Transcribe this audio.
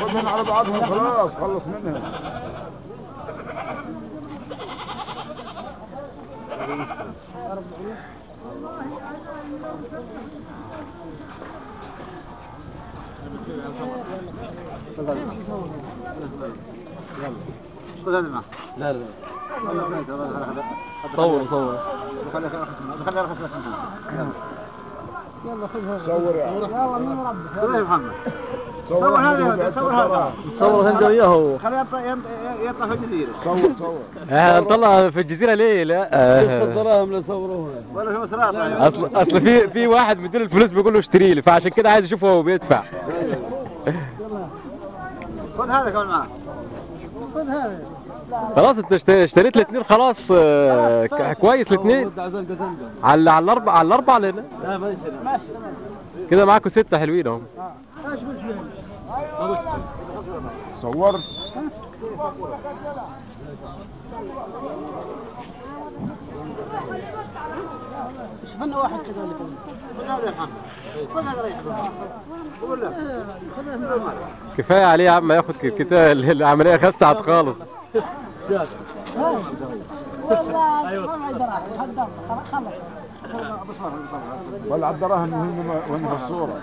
خذهم على بعضهم خلاص خلص منهم. خذ هذا معه. لا لا صور صور. خلي رخص لك يلا خذها. صور يا يلا من ربك. يلا يا محمد. صور هذا صور هذا. صور انت وياه. خليه يطلع في الجزيرة. صور. نطلع في الجزيرة ليه؟ لا الدراهم اللي صوروها ولا في مصرات. اصل في واحد مديله الفلوس بيقول له اشتري لي، فعشان كده عايز اشوفه هو بيدفع. خذ هذا كمان معك. خذ هذا. خلاص انت اشتريت الاثنين خلاص. كويس الاثنين على الاربعه لنا. لا ماشي كده معاكم 6 حلوين اهم. صورت. شفنا واحد كذا ولا كذا. هذا يا محمد. خذ هذا ريح. قول له. كفايه عليه يا عم ياخد كده، العمليه خسعت خالص. والله ما يدرى خلص. بل على الدراهم وين في الصورة.